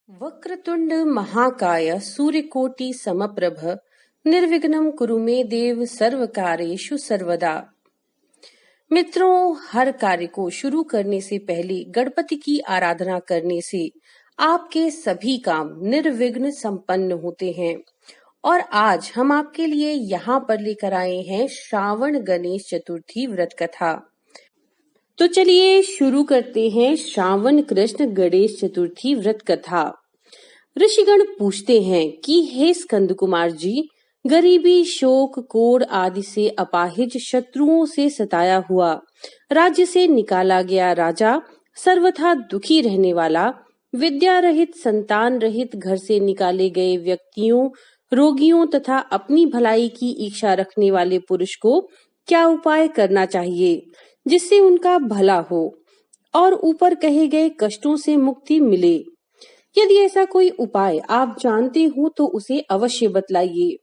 वक्रतुंड महाकाय सूर्यकोटि समप्रभ निर्विघ्नं कुरु मे देव सर्वकार्येषु सर्वदा। मित्रों, हर कार्य को शुरू करने से पहले गणपति की आराधना करने से आपके सभी काम निर्विघ्न संपन्न होते हैं। और आज हम आपके लिए यहाँ पर लेकर आए हैं श्रावण गणेश चतुर्थी व्रत कथा। तो चलिए शुरू करते हैं श्रावण कृष्ण गणेश चतुर्थी व्रत कथा। ऋषिगण पूछते हैं कि हे स्कंद कुमार जी, गरीबी, शोक, कोढ़ आदि से अपाहिज, शत्रुओं से सताया हुआ, राज्य से निकाला गया राजा, सर्वथा दुखी रहने वाला, विद्या रहित, संतान रहित, घर से निकाले गए व्यक्तियों, रोगियों तथा अपनी भलाई की इच्छा रखने वाले पुरुष को क्या उपाय करना चाहिए जिससे उनका भला हो और ऊपर कहे गए कष्टों से मुक्ति मिले? यदि ऐसा कोई उपाय आप जानते हो तो उसे अवश्य बतलाइए।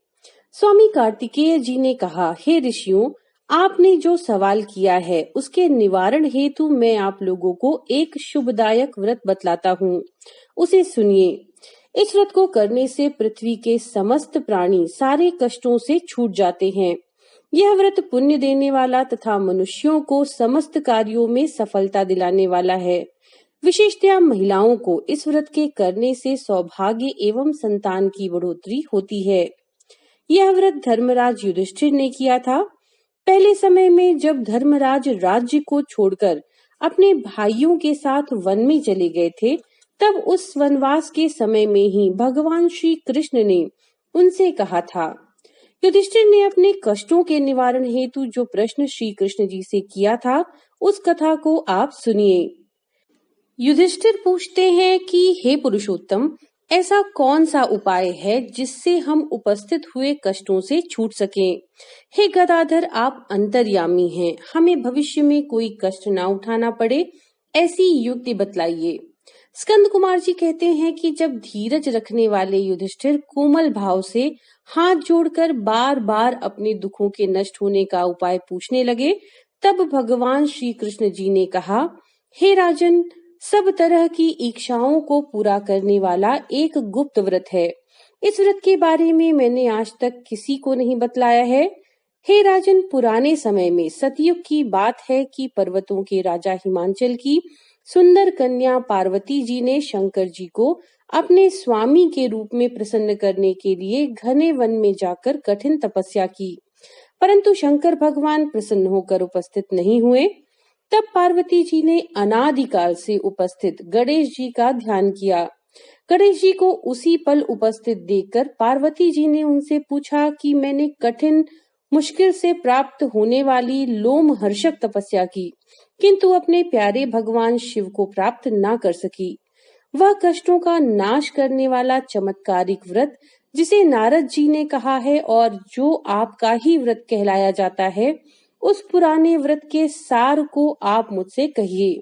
स्वामी कार्तिकेय जी ने कहा, हे ऋषियों, आपने जो सवाल किया है उसके निवारण हेतु मैं आप लोगों को एक शुभदायक व्रत बतलाता हूँ, उसे सुनिए। इस व्रत को करने से पृथ्वी के समस्त प्राणी सारे कष्टों से छूट जाते हैं। यह व्रत पुण्य देने वाला तथा मनुष्यों को समस्त कार्यों में सफलता दिलाने वाला है। विशेषतया महिलाओं को इस व्रत के करने से सौभाग्य एवं संतान की बढ़ोतरी होती है। यह व्रत धर्मराज युधिष्ठिर ने किया था। पहले समय में जब धर्मराज राज्य को छोड़कर अपने भाइयों के साथ वन में चले गए थे, तब उस वनवास के समय में ही भगवान श्री कृष्ण ने उनसे कहा था। युधिष्ठिर ने अपने कष्टों के निवारण हेतु जो प्रश्न श्री कृष्ण जी से किया था, उस कथा को आप सुनिए। युधिष्ठिर पूछते हैं कि हे पुरुषोत्तम, ऐसा कौन सा उपाय है जिससे हम उपस्थित हुए कष्टों से छूट सकें? हे गदाधर, आप अंतर्यामी हैं, हमें भविष्य में कोई कष्ट ना उठाना पड़े, ऐसी युक्ति बतलाइए। स्कंद कुमार जी कहते हैं कि जब धीरज रखने वाले युधिष्ठिर कोमल भाव से हाथ जोड़कर बार बार अपने दुखों के नष्ट होने का उपाय पूछने लगे, तब भगवान श्री कृष्ण जी ने कहा, हे राजन, सब तरह की इच्छाओं को पूरा करने वाला एक गुप्त व्रत है। इस व्रत के बारे में मैंने आज तक किसी को नहीं बतलाया है। हे राजन, पुराने समय में सतयुग की बात है कि पर्वतों के राजा हिमांचल की सुंदर कन्या पार्वती जी ने शंकर जी को अपने स्वामी के रूप में प्रसन्न करने के लिए घने वन में जाकर कठिन तपस्या की, परंतु शंकर भगवान प्रसन्न होकर उपस्थित नहीं हुए। तब पार्वती जी ने अनादिकाल से उपस्थित गणेश जी का ध्यान किया। गणेश जी को उसी पल उपस्थित देखकर पार्वती जी ने उनसे पूछा कि मैंने कठिन मुश्किल से प्राप्त होने वाली लोमहर्षक तपस्या की, किंतु अपने प्यारे भगवान शिव को प्राप्त ना कर सकी। वह कष्टों का नाश करने वाला चमत्कारिक व्रत जिसे नारद जी ने कहा है और जो आपका ही व्रत कहलाया जाता है, उस पुराने व्रत के सार को आप मुझसे कहिए।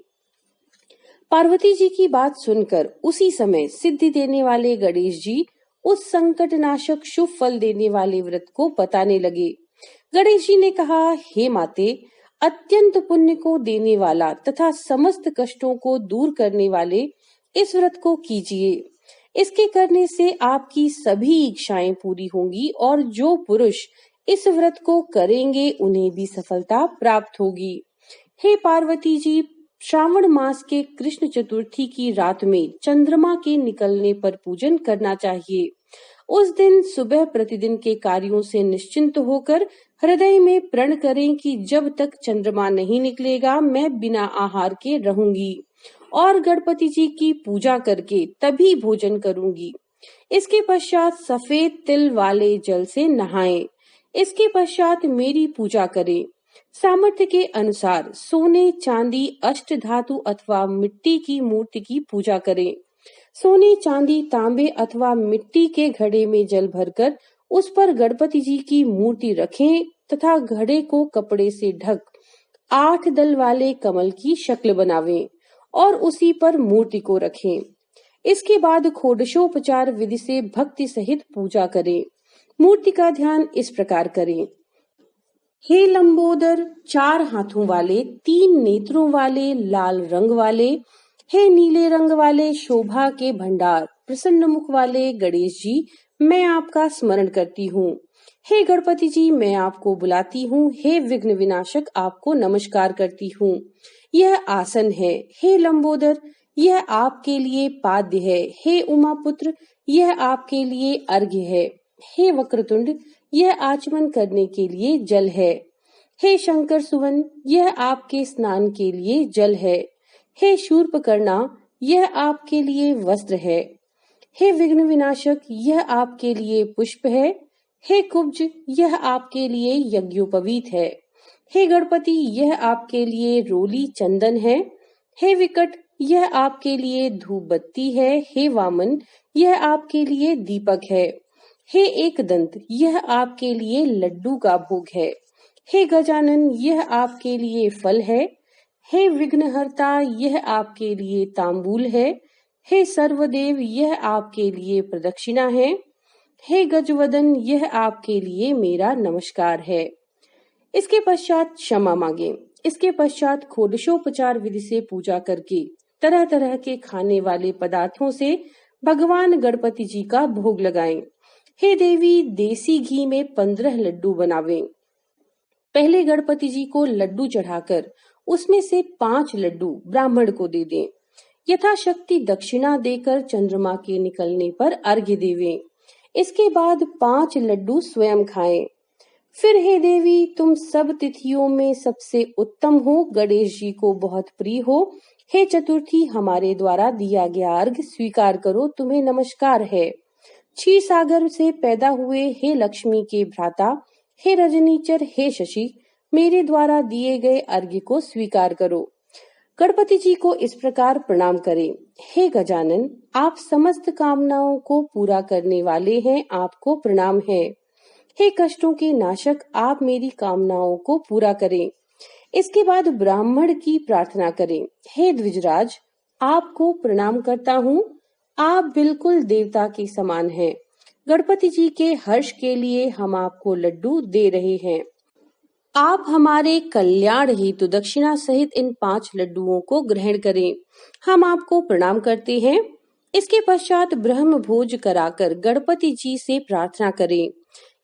पार्वती जी की बात सुनकर उसी समय सिद्धि देने वाले गणेश जी उस संकट नाशक शुभ फल देने वाले व्रत को बताने लगे। गणेश जी ने कहा, हे माते, अत्यंत पुण्य को देने वाला तथा समस्त कष्टों को दूर करने वाले इस व्रत को कीजिए। इसके करने से आपकी सभी इच्छाएं पूरी होंगी और जो पुरुष इस व्रत को करेंगे उन्हें भी सफलता प्राप्त होगी। हे पार्वती जी, श्रावण मास के कृष्ण चतुर्थी की रात में चंद्रमा के निकलने पर पूजन करना चाहिए। उस दिन सुबह प्रतिदिन के कार्यों से निश्चिंत होकर हृदय में प्रण करें कि जब तक चंद्रमा नहीं निकलेगा मैं बिना आहार के रहूंगी और गणपति जी की पूजा करके तभी भोजन करूंगी। इसके पश्चात सफेद तिल वाले जल से नहाएं। इसके पश्चात मेरी पूजा करें। सामर्थ्य के अनुसार सोने, चांदी, अष्ट धातु अथवा मिट्टी की मूर्ति की पूजा करें। सोने, चांदी, तांबे अथवा मिट्टी के घड़े में जल भरकर उस पर गणपति जी की मूर्ति रखें तथा घड़े को कपड़े से ढक 8 दल वाले कमल की शक्ल बनावें और उसी पर मूर्ति को रखें। इसके बाद षोडशोपचार विधि से भक्ति सहित पूजा करें। मूर्ति का ध्यान इस प्रकार करें। हे लंबोदर, 4 हाथों वाले, 3 नेत्रों वाले, लाल रंग वाले, हे नीले रंग वाले, शोभा के भंडार, प्रसन्न मुख वाले गणेश जी, मैं आपका स्मरण करती हूँ। हे गणपति जी, मैं आपको बुलाती हूँ। हे विघ्न विनाशक, आपको नमस्कार करती हूँ। यह आसन है। हे लंबोदर, यह आपके लिए पाद्य है। हे उमापुत्र, यह आपके लिए अर्घ्य है। हे वक्रतुंड, यह आचमन करने के लिए जल है। हे शंकर सुवन, यह आपके स्नान के लिए जल है। हे शूर्पकर्णा, यह आपके लिए वस्त्र है। हे विघ्न विनाशक, यह आपके लिए पुष्प है। हे कुब्ज, यह आपके लिए यज्ञोपवीत है। हे गणपति, यह आपके लिए रोली चंदन है। हे विकट, यह आपके लिए धूप बत्ती है। हे वामन, यह आपके लिए दीपक है। हे एकदंत, यह आपके लिए लड्डू का भोग है। हे गजानन, यह आपके लिए फल है। हे विघ्नहर्ता, यह आपके लिए तांबूल है। हे सर्वदेव, यह आपके लिए प्रदक्षिणा है। हे गजवदन, यह आपके लिए मेरा नमस्कार है। इसके पश्चात क्षमा मांगे। इसके पश्चात षोडशोपचार विधि से पूजा करके तरह तरह के खाने वाले पदार्थों से भगवान गणपति जी का भोग लगाएं। हे देवी, देसी घी में 15 लड्डू बनावें। पहले गणपति जी को लड्डू चढ़ाकर उसमें से 5 लड्डू ब्राह्मण को दे दें। यथाशक्ति दक्षिणा देकर चंद्रमा के निकलने पर अर्घ्य देवें। इसके बाद 5 लड्डू स्वयं खाएं। फिर हे देवी, तुम सब तिथियों में सबसे उत्तम हो, गणेश जी को बहुत प्रिय हो। हे चतुर्थी, हमारे द्वारा दिया गया अर्घ्य स्वीकार करो, तुम्हें नमस्कार है। क्षीर सागर से पैदा हुए हे लक्ष्मी के भ्राता, हे रजनीचर, हे शशि, मेरे द्वारा दिए गए अर्घ्य को स्वीकार करो। गणपति जी को इस प्रकार प्रणाम करें। हे गजानन, आप समस्त कामनाओं को पूरा करने वाले हैं, आपको प्रणाम है। हे कष्टों के नाशक, आप मेरी कामनाओं को पूरा करें। इसके बाद ब्राह्मण की प्रार्थना करें। हे द्विजराज, आपको प्रणाम करता हूँ, आप बिल्कुल देवता के समान हैं। गणपति जी के हर्ष के लिए हम आपको लड्डू दे रहे हैं। आप हमारे कल्याण हेतु दक्षिणा सहित इन 5 लड्डुओं को ग्रहण करें। हम आपको प्रणाम करते हैं। इसके पश्चात ब्रह्म भोज कराकर गणपति जी से प्रार्थना करें।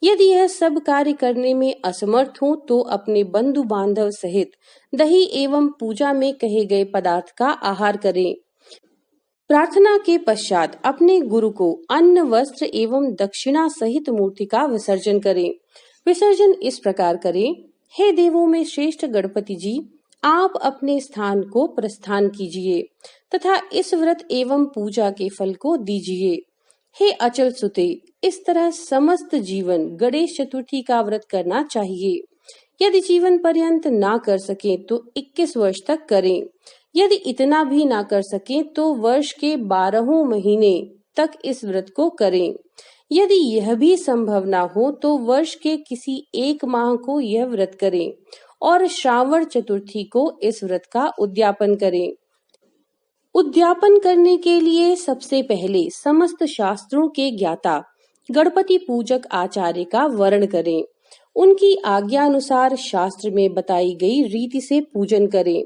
यदि यह सब कार्य करने में असमर्थ हो तो अपने बंधु बांधव सहित दही एवं पूजा में कहे गए पदार्थ का आहार करें। प्रार्थना के पश्चात अपने गुरु को अन्न, वस्त्र एवं दक्षिणा सहित मूर्ति का विसर्जन करें। विसर्जन इस प्रकार करें। हे देवों में श्रेष्ठ गणपति जी, आप अपने स्थान को प्रस्थान कीजिए तथा इस व्रत एवं पूजा के फल को दीजिए। हे अचल सुते, इस तरह समस्त जीवन गणेश चतुर्थी का व्रत करना चाहिए। यदि जीवन पर्यंत ना कर सके तो 21 वर्ष तक करें। यदि इतना भी ना कर सके तो वर्ष के 12 महीने तक इस व्रत को करें। यदि यह भी संभव ना हो तो वर्ष के किसी एक माह को यह व्रत करें और श्रावण चतुर्थी को इस व्रत का उद्यापन करें। उद्यापन करने के लिए सबसे पहले समस्त शास्त्रों के ज्ञाता गणपति पूजक आचार्य का वर्ण करें। उनकी आज्ञा अनुसार शास्त्र में बताई गई रीति से पूजन करें।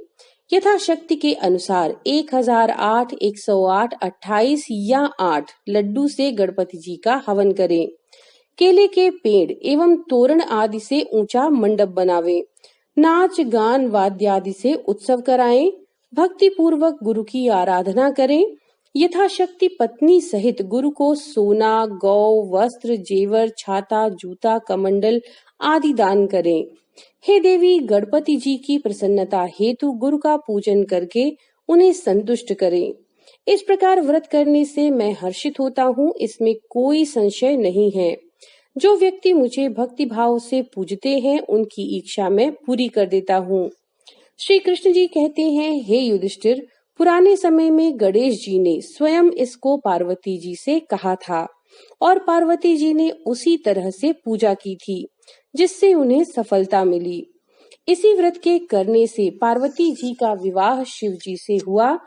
यथाशक्ति के अनुसार 1008, 108, 28 या 8 लड्डू से गणपति जी का हवन करें। केले के पेड़ एवं तोरण आदि से ऊंचा मंडप बनावें। नाच गान वाद्य आदि से उत्सव कराएं। भक्ति पूर्वक गुरु की आराधना करें। यथाशक्ति पत्नी सहित गुरु को सोना, गौ, वस्त्र, जेवर, छाता, जूता, कमंडल आदि दान करें। हे देवी, गणपति जी की प्रसन्नता हेतु गुरु का पूजन करके उन्हें संतुष्ट करें। इस प्रकार व्रत करने से मैं हर्षित होता हूँ, इसमें कोई संशय नहीं है। जो व्यक्ति मुझे भक्ति भाव से पूजते हैं उनकी इच्छा मैं पूरी कर देता हूँ। श्री कृष्ण जी कहते हैं, हे युधिष्ठिर, पुराने समय में गणेश जी ने स्वयं इसको पार्वती जी से कहा था और पार्वती जी ने उसी तरह से पूजा की थी जिससे उन्हें सफलता मिली। इसी व्रत के करने से पार्वती जी का विवाह शिव जी से हुआ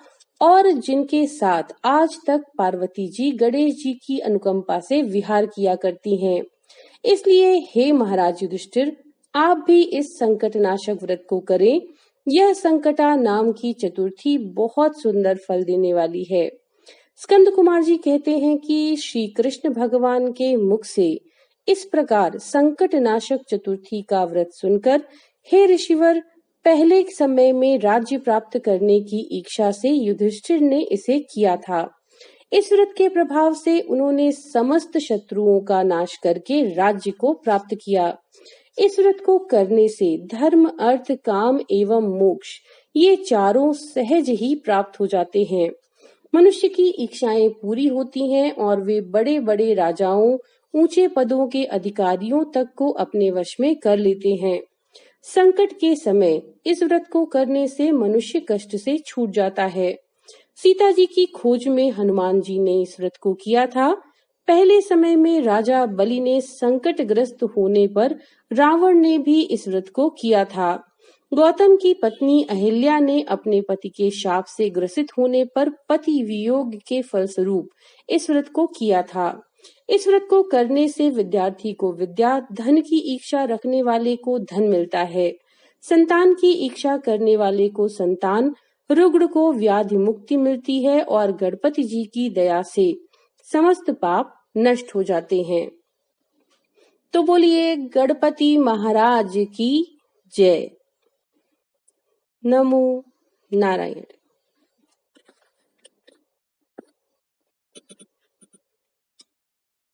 और जिनके साथ आज तक पार्वती जी गणेश जी की अनुकंपा से विहार किया करती हैं। इसलिए हे महाराज युधिष्ठिर, आप भी इस संकटनाशक व्रत को करें। यह संकटा नाम की चतुर्थी बहुत सुंदर फल देने वाली है। स्कंद कुमार जी कहते हैं कि श्री कृष्ण भगवान के मुख से इस प्रकार संकट नाशक चतुर्थी का व्रत सुनकर हे ऋषिवर, पहले समय में राज्य प्राप्त करने की इच्छा से युधिष्ठिर ने इसे किया था। इस व्रत के प्रभाव से उन्होंने समस्त शत्रुओं का नाश करके राज्य को प्राप्त किया। इस व्रत को करने से धर्म, अर्थ, काम एवं मोक्ष ये चारों सहज ही प्राप्त हो जाते हैं। मनुष्य की इच्छाएं पूरी होती हैं और वे बड़े बड़े राजाओं, ऊंचे पदों के अधिकारियों तक को अपने वश में कर लेते हैं। संकट के समय इस व्रत को करने से मनुष्य कष्ट से छूट जाता है। सीता जी की खोज में हनुमान जी ने इस व्रत को किया था। पहले समय में राजा बलि ने संकटग्रस्त होने पर रावण ने भी इस व्रत को किया था। गौतम की पत्नी अहिल्या ने अपने पति के शाप से ग्रसित होने पर पति वियोग के फलस्वरूप इस व्रत को किया था। इस व्रत को करने से विद्यार्थी को विद्या, धन की इच्छा रखने वाले को धन मिलता है, संतान की इच्छा करने वाले को संतान, रुग्ण को व्याधि मुक्ति मिलती है और गणपति जी की दया से समस्त पाप नष्ट हो जाते हैं। तो बोलिए गणपति महाराज की जय। नमो नारायण।